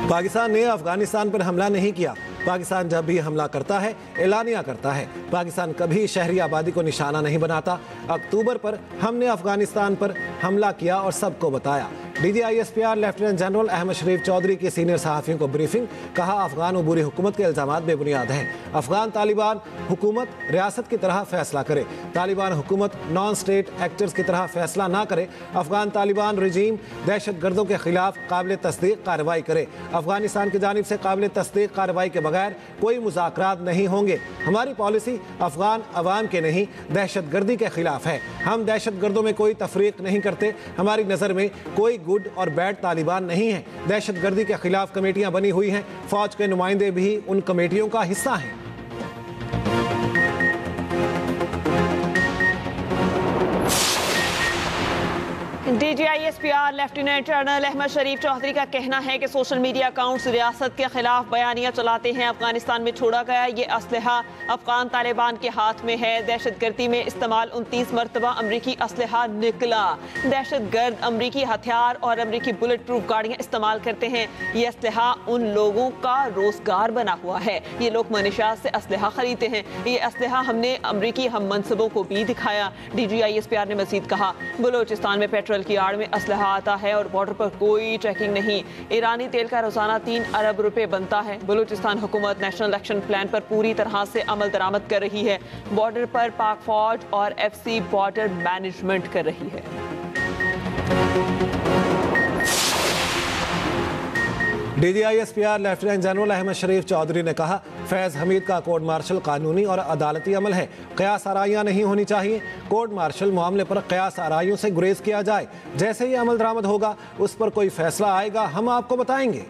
पाकिस्तान ने अफगानिस्तान पर हमला नहीं किया। पाकिस्तान जब भी हमला करता है एलानिया करता है। पाकिस्तान कभी शहरी आबादी को निशाना नहीं बनाता। अक्टूबर पर हमने अफगानिस्तान पर हमला किया और सबको बताया। DGISPR लेफ्टिनेंट जनरल अहमद शरीफ चौधरी की सीनियर सहाफ़ियों को ब्रीफिंग। कहा, अफगान अबूरी हुकूमत के इल्ज़ामात बेबुनियाद हैं। अफगान तालिबान हुकूमत रियासत की तरह फैसला करे। तालिबान हुकूमत नॉन स्टेट एक्टर्स की तरह फैसला ना करे। अफगान तालिबान रजीम दहशत गर्दों के खिलाफ काबिल तस्दीक कार्रवाई करे। अफगानिस्तान की जानिब से काबिल तस्दीक कार्रवाई के बगैर कोई मुज़ाकरात नहीं होंगे। हमारी पॉलिसी अफगान अवाम के नहीं दहशत गर्दी के खिलाफ है। हम दहशत गर्दों में कोई तफरीक नहीं करते। हमारी नज़र में कोई गुड और बैड तालिबान नहीं है। दहशत गर्दी के खिलाफ कमेटियां बनी हुई हैं। फौज के नुमाइंदे भी उन कमेटियों का हिस्सा हैं। DGISPR लेफ्टिनेंट जनरल अहमद शरीफ चौधरी का कहना है कि सोशल मीडिया अकाउंट्स रियासत के खिलाफ बयानियां चलाते हैं। अफगानिस्तान में छोड़ा गया ये असलहा अफगान तालिबान के हाथ में है। दहशत गर्दी में इस्तेमाल 29 मरतबा अमरीकी असलहा निकला। दहशत गर्द अमरीकी हथियार और अमरीकी बुलेट प्रूफ गाड़ियां इस्तेमाल करते हैं। ये असलहा उन लोगों का रोजगार बना हुआ है। ये लोग मनीशात से असलहा खरीदते हैं। ये असलहा हमने अमरीकी हम मनसबों को भी दिखाया। DGISPR ने मजीद कहा, बलोचिस्तान में पेट्रोल की आड़ में असलहा आता है और बॉर्डर पर कोई चेकिंग नहीं। ईरानी तेल का रोजाना 3 अरब रुपए बनता है। बलूचिस्तान हुकूमत नेशनल एक्शन प्लान पर पूरी तरह से अमल दरामद कर रही है। बॉर्डर पर पाक फौज और FC बॉर्डर मैनेजमेंट कर रही है। DGISPR लेफ्टिनेंट जनरल अहमद शरीफ चौधरी ने कहा, फैज़ हमीद का कोर्ट मार्शल कानूनी और अदालती अमल है। क़यास आराइयाँ नहीं होनी चाहिए। कोर्ट मार्शल मामले पर क़यास आराइयों से गुरेज किया जाए। जैसे ही अमल दरामद होगा उस पर कोई फैसला आएगा हम आपको बताएंगे।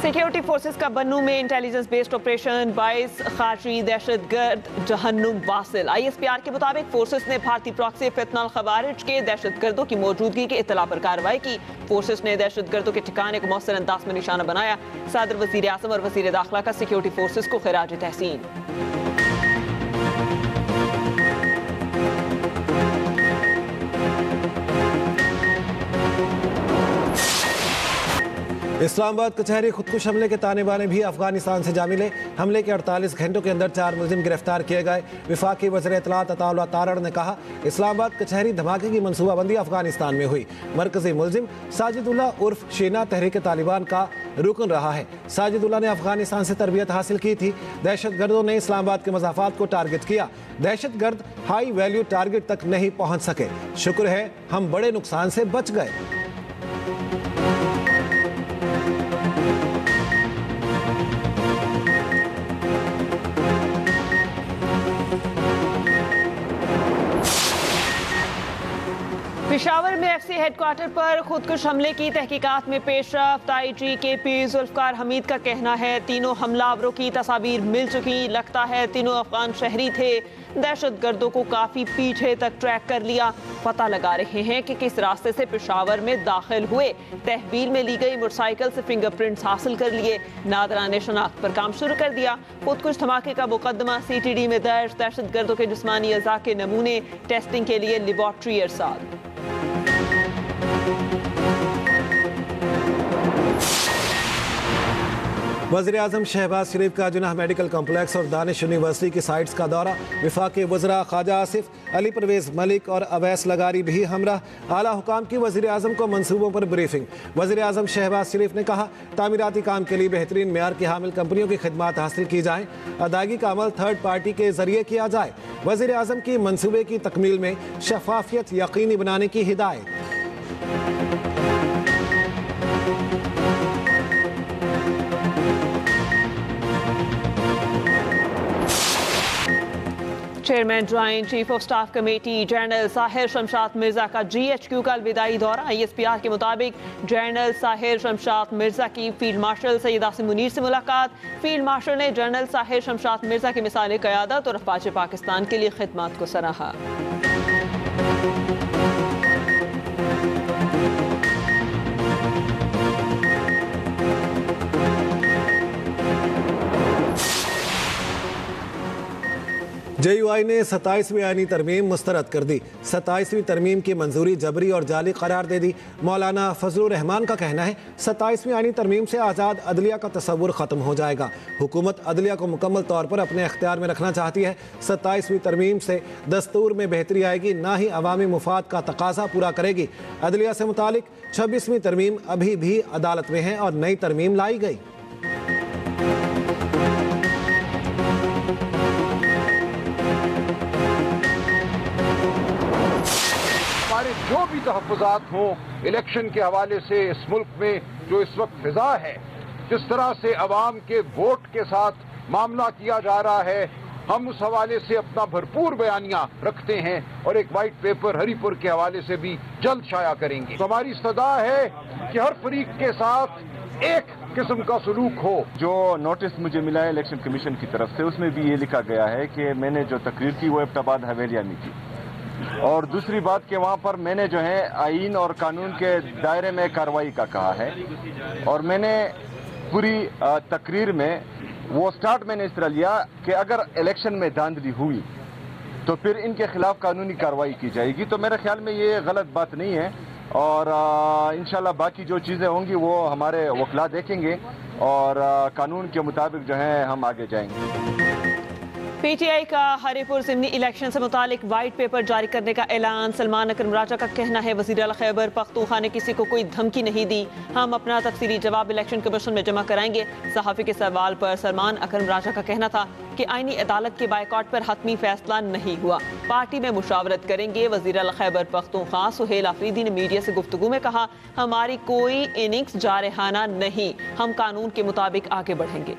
सिक्योरिटी फोर्सेस का बन्नू में इंटेलिजेंस बेस्ड ऑपरेशन 22 खारजी दहशत गर्द जहन्नुम वासिल। ISPR के मुताबिक फोर्सेस ने भारतीय प्रॉक्सी फितनल खवारिज के दहशत गर्दों की मौजूदगी के इत्तला पर कार्रवाई की। फोर्सेस ने दहशत गर्दों के ठिकाने को मौसर अंदाज में निशाना बनाया। सदर, वजीर आज़म और वजीर दाखिला का सिक्योरिटी फोर्सेस को खिराज तहसीन। इस्लामाबाद कचहरी खुदकुश हमले के ताने बाने भी अफगानिस्तान से जा मिले। हमले के 48 घंटों के अंदर 4 मुलजिम गिरफ्तार किए गए। विफाकी वज़ीर इत्तलात अताउल्लाह तारड़ ने कहा, इस्लामाबाद कचहरी धमाके की मनसूबाबंदी अफगानिस्तान में हुई। मरकजी मुलजिम साजिदुल्लाह उर्फ शीना तहरीक तालिबान का रुकन रहा है। साजिदुल्लाह ने अफगानिस्तान से तरबियत हासिल की थी। दहशत गर्दों ने इस्लामाबाद के मज़ाफ़ात को टारगेट किया। दहशत गर्द हाई वैल्यू टारगेट तक नहीं पहुँच सके। शुक्र है हम बड़े नुकसान से बच गए। पेशावर में FC हेडक्वार्टर पर खुदकुश हमले की तहकीकात में पेशरफ्त। IG KP जुल्फकार हमीद का कहना है, तीनों हमलावरों की तस्वीर मिल चुकी। लगता है तीनों अफगान शहरी थे। दहशत गर्दों को काफी पीछे तक ट्रैक कर लिया। पता लगा रहे हैं कि किस रास्ते से पेशावर में दाखिल हुए। तहवील में ली गई मोटरसाइकिल से फिंगरप्रिंट्स हासिल कर लिए। नादराने शनाख्त पर काम शुरू कर दिया। खुदकुश धमाके का मुकदमा CTD में दर्ज। दहशत गर्दों के जिस्मानी अज़ा के नमूने टेस्टिंग के लिए लेबॉर्ट्री अरसाल। वज़ीर आज़म शहबाज शरीफ का जुनाह मेडिकल कम्प्लेक्स और दानिश यूनिवर्सिटी की साइट्स का दौरा। वफाकी वज़रा ख्वाजा आसिफ, अली परवेज़ मलिक और अवैस लगारी भी हमराह। आला हुकाम की वज़ीर आज़म को मनसूबों पर ब्रीफिंग। वज़ीर आज़म शहबाज शरीफ ने कहा, तामीराती काम के लिए बेहतरीन मेयार की हामिल कंपनियों की खिदमात हासिल की जाएँ। अदायगी का अमल थर्ड पार्टी के जरिए किया जाए। वज़ीर आज़म की मनसूबे की तकमील में शफाफियत यकीनी बनाने की हिदायत। Chairman joint chief of staff committee general Sahir Shamshad Mirza का GHQ का अलविदाई दौरा। ISPR के मुताबिक जनरल साहिर शमशाद मिर्जा की फील्ड मार्शल सैयद आसिम मुनीर से मुलाकात। फील्ड मार्शल ने जनरल साहिर शमशाद मिर्जा की मिसाल क़यादत और अफवाज पाकिस्तान के लिए खिदमत को सराहा। JUI ने 27वीं आईनी तरमीम मुस्तरद कर दी। 27वीं तरमीम की मंजूरी जबरी और जाली करार दे दी। मौलाना फजलुर रहमान का कहना है 27वीं आईनी तरमीम से आज़ाद अदलिया का तस्वुर ख़त्म हो जाएगा। हुकूमत अदलिया को मुकम्मल तौर पर अपने अख्तियार में रखना चाहती है। 27वीं तरमीम से दस्तूर में बेहतरी आएगी, ना ही अवामी मुफाद का तकाजा पूरा करेगी। अदलिया से मुतालिक 26वीं तरमीम अभी भी अदालत में है और नई तरमीम लाई गई। हमारे जो भी तहफ़्फ़ुज़ात हों इलेक्शन के हवाले से इस मुल्क में जो इस वक्त फिजा है, जिस तरह से अवाम के वोट के साथ मामला किया जा रहा है, हम उस हवाले से अपना भरपूर बयानिया रखते हैं और एक वाइट पेपर हरीपुर के हवाले से भी जल्द शाया करेंगे। तो हमारी सदा है कि हर फरीक के साथ एक किस्म का सलूक हो। जो नोटिस मुझे मिला है इलेक्शन कमीशन की तरफ से, उसमें भी ये लिखा गया है कि मैंने जो तकरीर की वो एबटाबाद हवेलिया में की, और दूसरी बात कि वहाँ पर मैंने जो है आईन और कानून के दायरे में कार्रवाई का कहा है, और मैंने पूरी तकरीर में वो स्टार्ट मैंने इस तरह लिया कि अगर इलेक्शन में धांधली हुई तो फिर इनके खिलाफ कानूनी कार्रवाई की जाएगी। तो मेरे ख्याल में ये गलत बात नहीं है, और इंशाल्लाह बाकी जो चीज़ें होंगी वो हमारे वकला देखेंगे और कानून के मुताबिक जो है हम आगे जाएंगे। PTI का हरीपुर ज़िमनी इलेक्शन से मुतालिक वाइट पेपर जारी करने का ऐलान। सलमान अकरम राजा का कहना है वज़ीर आला खैबर पख्तूनख्वा ने किसी को कोई धमकी नहीं दी, हम अपना तफसीली जवाब इलेक्शन कमीशन में जमा कराएंगे। सहाफ़ी के सवाल पर सलमान अकरम राजा का कहना था कि आईनी अदालत के बायकॉट पर हतमी फैसला नहीं हुआ, पार्टी में मुशावरत करेंगे। वज़ीर आला खैबर पख्तूनख्वा सुहेल आफरीदी ने मीडिया से गुफ्तगू में कहा, हमारी कोई इनिंग्स जारहाना नहीं, हम कानून के मुताबिक आगे बढ़ेंगे।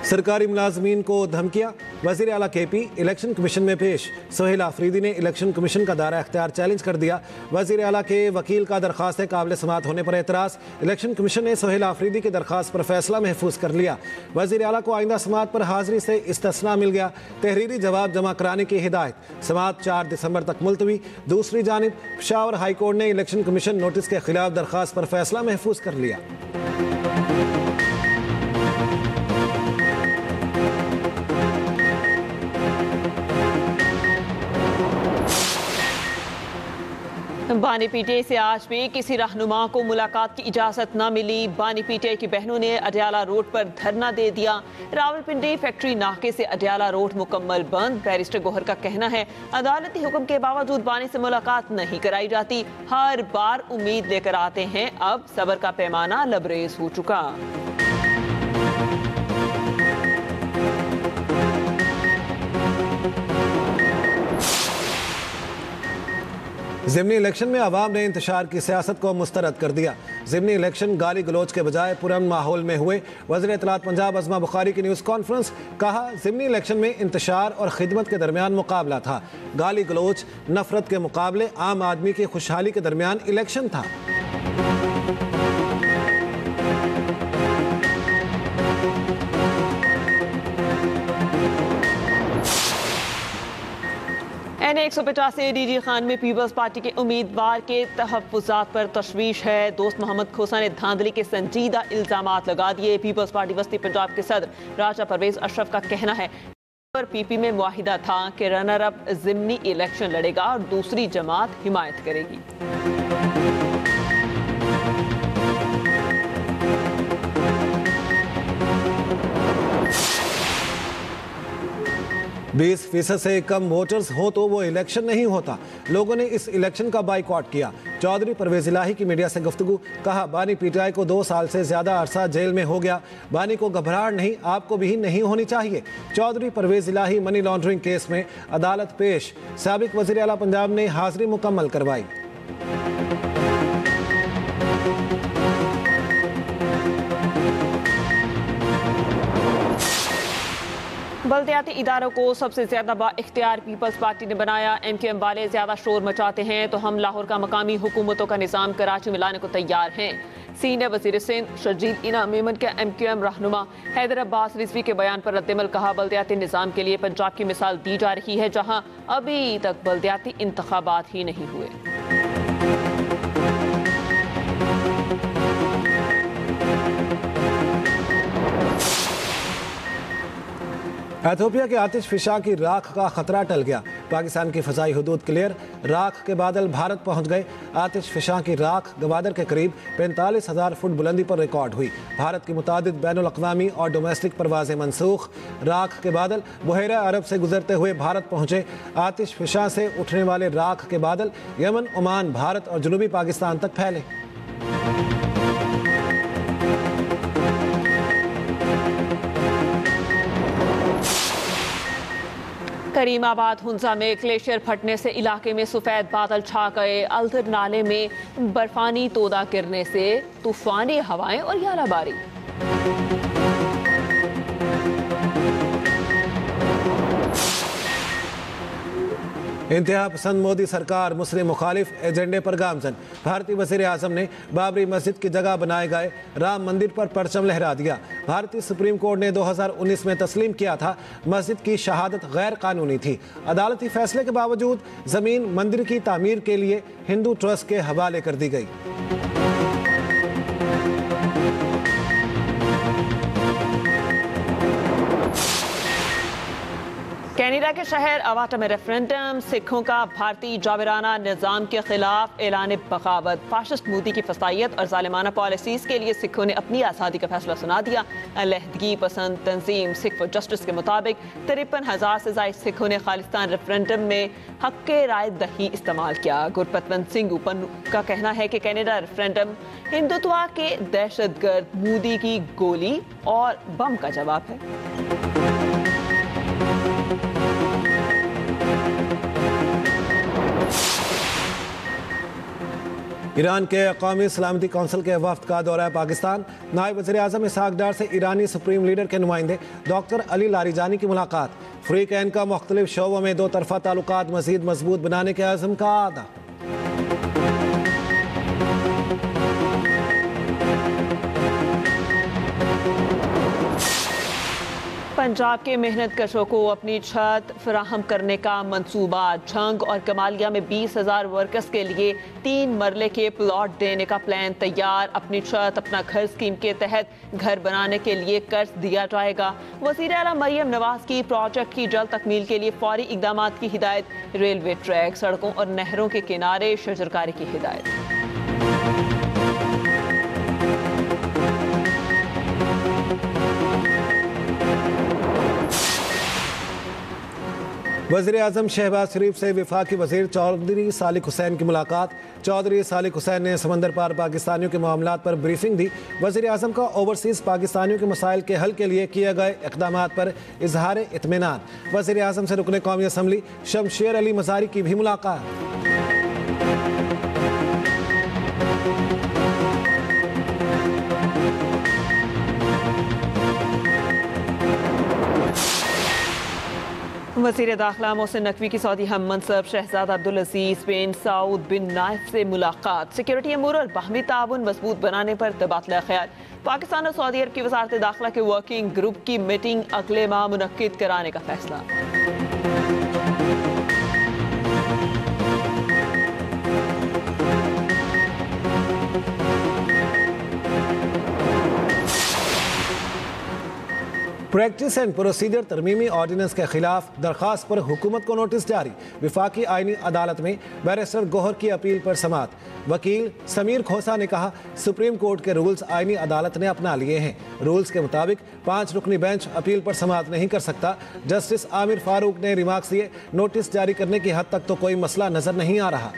सरकारी मुलाजमीन को धमकियां, वज़ीर आला KP इलेक्शन कमीशन में पेश। सुहेल आफरीदी ने इलेक्शन कमीशन का दायरा इख्तियार चैलेंज कर दिया। वज़ीर आला के वकील का दरख्वास्त काबिल समाअत होने पर एतराज़। इलेक्शन कमीशन ने सुहेल आफरीदी की दरख्वास्त पर फैसला महफूज कर लिया। वज़ीर आला को आइंदा समाअत पर हाजिरी से इस्तिस्ना मिल गया। तहरीरी जवाब जमा कराने की हिदायत। समाअत 4 दिसंबर तक मुलतवी। दूसरी जानिब पेशावर हाई कोर्ट ने इलेक्शन कमीशन नोटिस के खिलाफ दरख्वास्त पर फैसला महफूज कर लिया। बानी PTI से आज भी किसी रहनुमा को मुलाकात की इजाज़त न मिली। बानी PTI की बहनों ने अडयाला रोड पर धरना दे दिया। रावलपिंडी फैक्ट्री नाके से अडयाला रोड मुकम्मल बंद। बैरिस्टर गोहर का कहना है अदालती हुक्म के बावजूद बानी से मुलाकात नहीं कराई जाती, हर बार उम्मीद लेकर आते हैं, अब सब्र का पैमाना लबरेज हो चुका। ज़िमनी इलेक्शन में अवाम ने इंतशार की सियासत को मुस्तरद कर दिया। ज़िमनी इलेक्शन गाली गलोच के बजाय पुरअमन माहौल में हुए। वज़ीर इत्तलात पंजाब अज़मा बुखारी की न्यूज़ कॉन्फ्रेंस, कहा ज़िमनी इलेक्शन में इंतशार और खिदमत के दरमियान मुकाबला था। गाली गलोच नफरत के मुकाबले आम आदमी की खुशहाली के दरमियान इलेक्शन था। NA-185 DG खान में पीपल्स पार्टी के उम्मीदवार के तहफ़्फ़ुज़ात पर तशवीश है। दोस्त मोहम्मद खोसा ने धांधली के संजीदा इल्ज़ामात लगा दिए। पीपल्स पार्टी वस्ती पंजाब के सदर राजा परवेज अशरफ का कहना है पर PP में मुआहिदा था कि रनर अप ज़िमनी इलेक्शन लड़ेगा और दूसरी जमात हिमायत करेगी। 20% से कम वोटर्स हो तो वो इलेक्शन नहीं होता। लोगों ने इस इलेक्शन का बाइकॉट किया। चौधरी परवेज इलाही की मीडिया से गुफ्तगू, कहा बानी PTI को 2 साल से ज्यादा अरसा जेल में हो गया। बानी को घबराहट नहीं, आपको भी नहीं होनी चाहिए। चौधरी परवेज इलाही मनी लॉन्ड्रिंग केस में अदालत पेश। साबिक वज़ीर आला पंजाब ने हाजिरी मुकम्मल करवाई। बल्दियाती इदारों को सबसे ज्यादा बाइख्तियार पीपल्स पार्टी ने बनाया। MQM वाले ज्यादा शोर मचाते हैं तो हम लाहौर का मकामी हुकूमतों का निज़ाम कराची में लाने को तैयार हैं। सीनियर वज़ीर सिंध शर्जील इना मेमन के MQM रहनुमा हैदर अब्बास रिजवी के बयान पर रद्दमल, कहा बल्दियाती निज़ाम के लिए पंजाब की मिसाल दी जा रही है जहाँ अभी तक बल्दियाती इंतखाबात ही नहीं हुए। एथियोपिया के आतिश फिशा की राख का खतरा टल गया। पाकिस्तान की फ़ज़ाई हुदूद क्लियर, राख के बादल भारत पहुंच गए। आतिश फिशा की राख गवादर के करीब 45,000 फुट बुलंदी पर रिकॉर्ड हुई। भारत की मुतादिद बैनुल अक़वामी और डोमेस्टिक परवाज़ें मनसूख। राख के बादल बुहेरा अरब से गुजरते हुए भारत पहुंचे। आतिश फिशा से उठने वाले राख के बादल यमन, ओमान, भारत और जनूबी पाकिस्तान तक फैले। करीमाबाद हुंजा में ग्लेशियर फटने से इलाके में सफ़ेद बादल छा गए। अल्तर नाले में बर्फानी तोदा गिरने से तूफानी हवाएं और यालाबारी। इंतहा पसंद मोदी सरकार मुस्लिम मुखालिफ एजेंडे पर गामजन। भारतीय वज़ीर आज़म ने बाबरी मस्जिद की जगह बनाए गए राम मंदिर पर परचम लहरा दिया। भारतीय सुप्रीम कोर्ट ने 2019 में तस्लीम किया था मस्जिद की शहादत गैर कानूनी थी। अदालती फैसले के बावजूद ज़मीन मंदिर की तामीर के लिए हिंदू ट्रस्ट के हवाले कर दी गई। कैनेडा के शहर अवाटा में रेफरेंडम, सिखों का भारतीय जाबिराना निज़ाम के खिलाफ ऐलान बगावत। फाशिस्ट मोदी की फसायत और जालिमाना पॉलिसीज़ के लिए सिखों ने अपनी आज़ादी का फैसला सुना दिया। अलहदगी पसंद तंजीम सिख फॉर जस्टिस के मुताबिक 53,000 से ज़ायद सिखों ने खालिस्तान रेफरेंडम में हक के राय दही इस्तेमाल किया। गुरपतवंत सिंह ऊपन का कहना है कि कैनेडा रेफरेंडम हिंदुत्व के दहशतगर्द मोदी की गोली और बम का जवाब है। ईरान के कौमी सलामती कौंसिल के वफ्द का दौरा पाकिस्तान। नायब वज़ीर आज़म इसहाक डार से ईरानी सुप्रीम लीडर के नुमाइंदे डॉक्टर अली लारीजानी की मुलाकात। फ्री कैन का मुख्तलिफ शोबों में दो तरफा ताल्लुकात मज़ीद मजबूत बनाने के अज़्म का आदा। पंजाब के मेहनत कशों को अपनी छत फराहम करने का मंसूबा। झंग और कमालिया में 20,000 वर्कर्स के लिए 3 मरले के प्लॉट देने का प्लान तैयार। अपनी छत अपना घर स्कीम के तहत घर बनाने के लिए कर्ज दिया जाएगा। वज़ीर आला मरियम नवाज की प्रोजेक्ट की जल्द तकमील के लिए फौरी इकदाम की हिदायत। रेलवे ट्रैक, सड़कों और नहरों के किनारे शजरकारी की हिदायत। वज़ीर आज़म शहबाज शरीफ से वफाकी वज़ीर चौधरी सालिक हुसैन की मुलाकात। चौधरी सालिक हुसैन ने समंदर पार पाकिस्तानियों के मामलात पर ब्रीफिंग दी। वज़ीर आज़म का ओवरसीज़ पाकिस्तानियों के मसाइल के हल के लिए किए गए इक़दामात पर इजहार इत्मीनान। वज़ीर आज़म से रुकने कौमी असम्बली शमशेर अली मज़ारी की भी मुलाकात। वज़ीर दाखिला मोहसिन नकवी की सऊदी हम मनसब शहजादा अब्दुल अजीज बिन सऊद बिन नाइफ से मुलाकात। सिक्योरिटी अमूर और बाहमी ताउन मजबूत बनाने पर तबादला ख्याल। पाकिस्तान और सऊदी अरब की वज़ारत दाखिला के वर्किंग ग्रुप की मीटिंग अगले माह मुनक्किद कराने का फैसला। प्रैक्टिस एंड प्रोसीजर तरमीमी ऑर्डिनेंस के खिलाफ दरख्वास्त पर हुकूमत को नोटिस जारी। विफाकी आईनी अदालत में बैरिस्टर गौहर की अपील पर समाअत। वकील समीर खोसा ने कहा सुप्रीम कोर्ट के रूल्स आईनी अदालत ने अपना लिए हैं। रूल्स के मुताबिक 5 रुकनी बेंच अपील पर समाअत नहीं कर सकता। जस्टिस आमिर फारूक ने रिमार्क्स दिए नोटिस जारी करने की हद तक तो कोई मसला नजर नहीं आ रहा।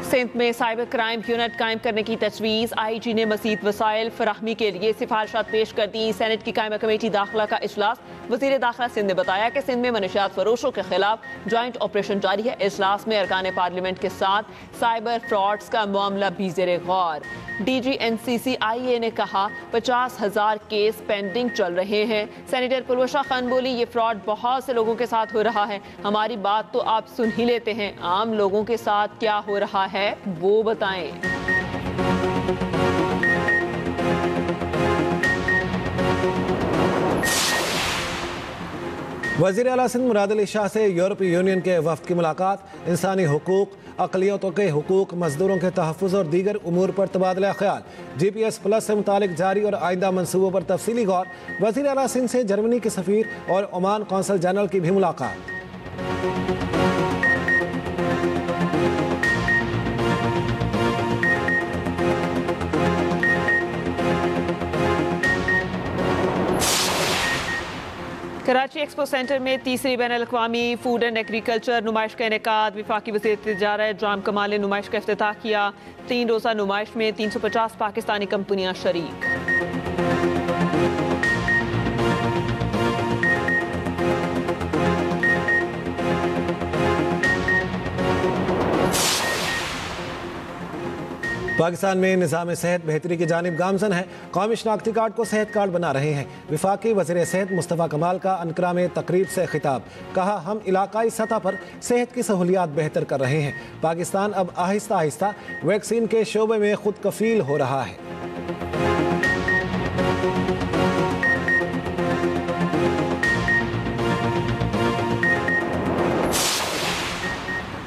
सिंध में साइबर क्राइम यूनिट कायम करने की तजवीज़। IG ने मज़ीद वसाइल फराहमी के लिए सिफारिशात पेश कर दी। सेनेट की कायमा कमेटी दाखिला का इजलास। वज़ीर दाखिला सिंध ने बताया कि सिंध में मनशियात फरोशों के खिलाफ जॉइंट ऑपरेशन जारी है। इजलास में अरकान पार्लियामेंट के साथ साइबर फ्रॉड्स का मामला भी ज़ेरे गौर। DG NCCIA ने कहा 50,000 केस पेंडिंग चल रहे हैं। सेनेटर पुरवशा खान बोली ये फ्रॉड बहुत से लोगों के साथ हो रहा है। हमारी बात तो आप सुन ही लेते हैं, आम लोगों के साथ क्या हो रहा है वो बताएं। वज़ीर आला सिंध मुराद अली शाह से यूरोपीय यूनियन के वफ्द की मुलाकात। इंसानी हुकूक अक़लियतों के हुकूक, मजदूरों के तहफ़्फ़ुज़ और दीगर उमूर पर तबादला ख्याल। GPS प्लस से मुतालिक जारी और आइंदा मनसूबों पर तफसीली गौर। वज़ीर आला सिंध से जर्मनी के सफ़ीर और ओमान कौंसल जनरल की भी मुलाकात। कराची एक्सपो सेंटर में तीसरी बैनुल-अक़वामी फूड एंड एग्रीकल्चर नुमाइश का इनेकाद। वफाकी वज़ीर तिजारत जाम कमाल ने नुमाइश का इफ्तिताह किया। 3 रोज़ा नुमाइश में 350 पाकिस्तानी कंपनियां शरीक। पाकिस्तान में निज़ाम सेहत बेहतरी की जानिब गामजन है। कौमी शनाख्ती कार्ड को सेहत कार्ड बना रहे हैं। वफाकी वज़ीर सेहत मुस्तफ़ा कमाल का अनकरा में तकरीब से खिताब। कहा, हम इलाकाई सतह पर सेहत की सहूलियात बेहतर कर रहे हैं। पाकिस्तान अब आहिस्ता आहिस्ता वैक्सीन के शोबे में खुद कफील हो रहा है।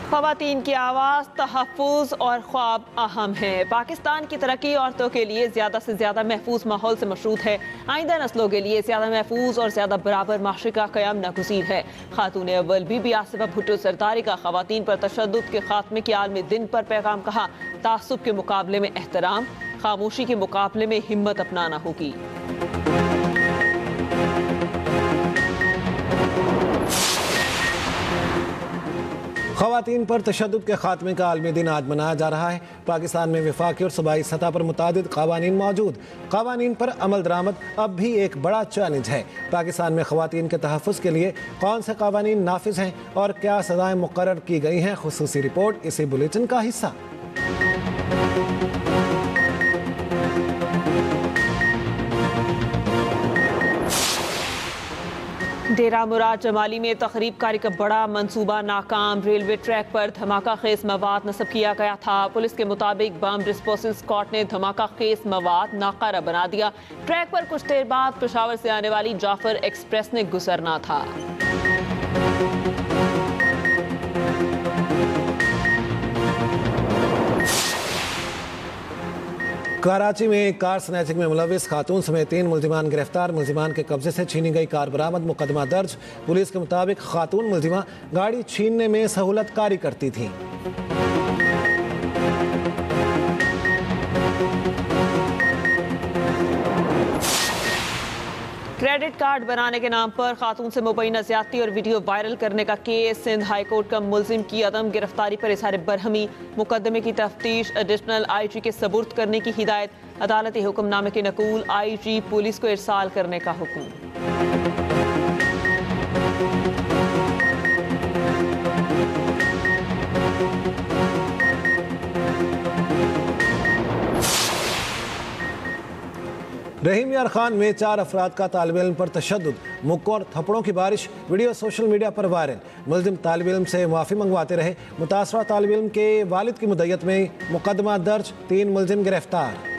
ख़वातीन की आवाज़, तहफ़्फ़ुज़ और ख्वाब अहम है। पाकिस्तान की तरक्की औरतों के लिए ज़्यादा से ज़्यादा महफूज माहौल से मशरूत है। आइंदा नस्लों के लिए ज़्यादा महफूज और ज़्यादा बराबर माशरे का क़याम नागुज़ीर है। खातून अव्वल बीबी आसिफा भुट्टो ज़रदारी का ख़वातीन पर तशद्दुद के खात्मे के आलमी दिन पर पैगाम। कहा, तासुब के मुकाबले में एहतराम, खामोशी के मुकाबले में हिम्मत अपनाना होगी। ख़वातीन पर तशद्दुद के खात्मे का आलमी दिन आज मनाया जा रहा है। पाकिस्तान में वफाकी और सूबाई सतह पर मुतादिद क़वानीन मौजूद। क़वानीन पर अमल दरामद अब भी एक बड़ा चैलेंज है। पाकिस्तान में ख़वातीन के तहफ़्फ़ुज़ के लिए कौन से क़वानीन नाफिज हैं और क्या सज़ाएँ मुक़र्रर की गई हैं, ख़ुसूसी रिपोर्ट इसी बुलेटिन का हिस्सा। डेरा मुराद जमाली में तक़रीब कारी का बड़ा मंसूबा नाकाम। रेलवे ट्रैक पर धमाका खेज मवाद नस्ब किया गया था। पुलिस के मुताबिक बम डिस्पोजल स्क्वाड ने धमाका खेज मवाद नाकारा बना दिया। ट्रैक पर कुछ देर बाद पेशावर से आने वाली जाफर एक्सप्रेस ने गुजरना था। कराची में कार स्नैचिंग में मुलविस खातून समेत 3 मुल्जिमान गिरफ्तार। मुल्जिमान के कब्जे से छीनी गई कार बरामद, मुकदमा दर्ज। पुलिस के मुताबिक खातून मुल्जिमा गाड़ी छीनने में सहूलत कारी करती थी। क्रेडिट कार्ड बनाने के नाम पर खातून से मुबैना ज्यादती और वीडियो वायरल करने का केस। सिंध हाई कोर्ट का मुल्जिम की अदम गिरफ्तारी पर इजहार बरहमी। मुकदमे की तफ्तीश एडिशनल IG के सबूर्द करने की हिदायत। अदालती हुक्मनामे के नकूल IG पुलिस को इरसाल करने का हुक्म। रहीम यार खान में 4 अफराद का तालिब इल्म पर तशद्दुद, मुक्कों और थप्पड़ों की बारिश। वीडियो सोशल मीडिया पर वायरल। मुल्जिम तालिब इल्म से माफ़ी मंगवाते रहे। मुतासरा तालिब इल्म के वालिद की मुद्दत में मुकदमा दर्ज। 3 मुल्जिम गिरफ्तार।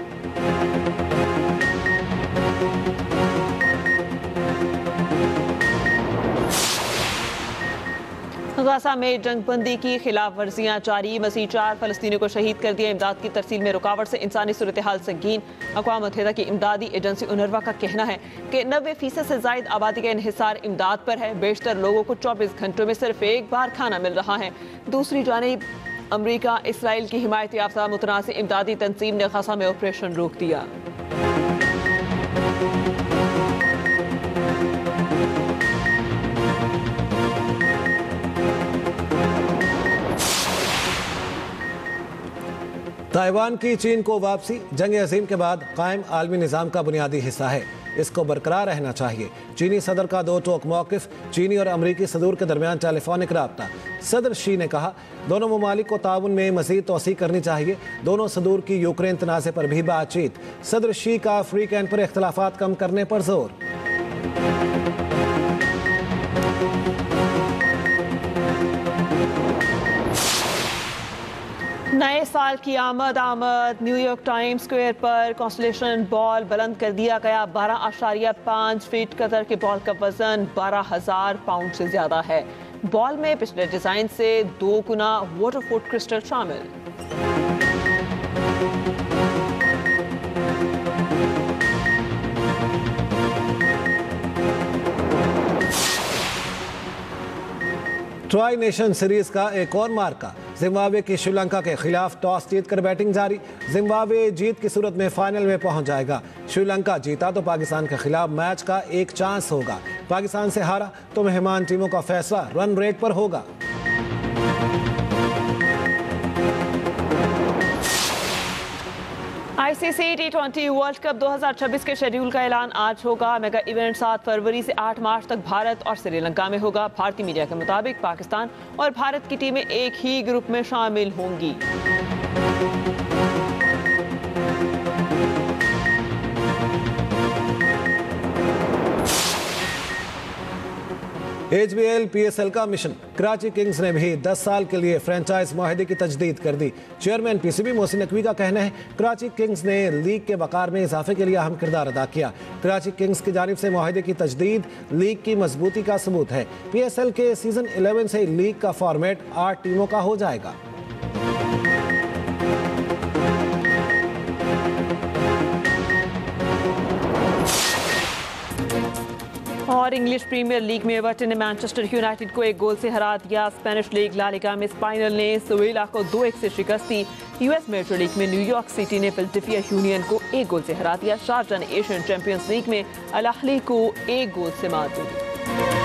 गजा में जंगबंदी की खिलाफ वर्जियाँ जारी। मज़ीद 4 फ़लस्तीनियों को शहीद कर दिया। इमदाद की तरसील में रुकावट से इंसानी सूरत हाल संगीन। अक़वाम मुत्तहिदा की इमदादी एजेंसी UNRWA का कहना है कि 90% से ज़ायद आबादी का इन्हिसार इमदाद पर है। बेशतर लोगों को 24 घंटों में सिर्फ एक बार खाना मिल रहा है। दूसरी जानिब अमरीका इसराइल की हिमायत याफ्ता मुतनाज़ इमदादी तंजीम ने गजा में ऑपरेशन रोक दिया। ताइवान की चीन को वापसी जंग अजीम के बाद कायम आलमी निज़ाम का बुनियादी हिस्सा है। इसको बरकरार रहना चाहिए। चीनी सदर का 2 टोक मौक़िफ़। चीनी और अमरीकी सदूर के दरमियान टेलीफोनिक रब्ता। सदर शी ने कहा, दोनों ममालिक को ताउन में मज़ीद तोसी करनी चाहिए। दोनों सदूर की यूक्रेन तनाज़े पर भी बातचीत। सदर शी का फ्री कैंप पर इख्तलाफात कम करने पर जोर। नए साल की आमद न्यूयॉर्क टाइम्स स्क्वायर पर कॉन्स्टेलेशन बॉल बुलंद कर दिया गया। 12.5 फीट कतर के बॉल का वजन 12,000 पाउंड से ज्यादा है। बॉल में पिछले डिजाइन से 2 गुना वाटरफोर्ड क्रिस्टल शामिल। ट्राई नेशन सीरीज का एक और मार्का, जिम्बाब्वे की श्रीलंका के खिलाफ टॉस जीतकर बैटिंग जारी। जिम्बाब्वे जीत की सूरत में फाइनल में पहुंच जाएगा। श्रीलंका जीता तो पाकिस्तान के खिलाफ मैच का एक चांस होगा। पाकिस्तान से हारा तो मेहमान टीमों का फैसला रन रेट पर होगा। ICC T20 वर्ल्ड कप 2026 के शेड्यूल का ऐलान आज होगा। मेगा इवेंट 7 फरवरी से 8 मार्च तक भारत और श्रीलंका में होगा। भारतीय मीडिया के मुताबिक पाकिस्तान और भारत की टीमें एक ही ग्रुप में शामिल होंगी। HBL PSL का मिशन, कराची किंग्स ने भी 10 साल के लिए फ्रेंचाइज मुआहदे की तजदीद कर दी। चेयरमैन PCB मोहसिन नकवी का कहना है, कराची किंग्स ने लीग के वक़ार में इजाफे के लिए अहम किरदार अदा किया। कराची किंग्स की जानिब से मुआहदे की तजदीद लीग की मजबूती का सबूत है। PSL के सीजन 11 से लीग का फॉर्मेट 8 टीमों का हो जाएगा। और इंग्लिश प्रीमियर लीग में एवर्टन ने मैनचेस्टर यूनाइटेड को 1 गोल से हरा दिया। स्पेनिश लीग ला लिगा में स्पाइनल ने सेविला को 2-1 से शिकस्त दी। US मेजर लीग में न्यूयॉर्क सिटी ने फिलाडेल्फिया यूनियन को 1 गोल से हरा दिया। शारजाह ने एशियन चैंपियंस लीग में अल अहली को 1 गोल से मात दी।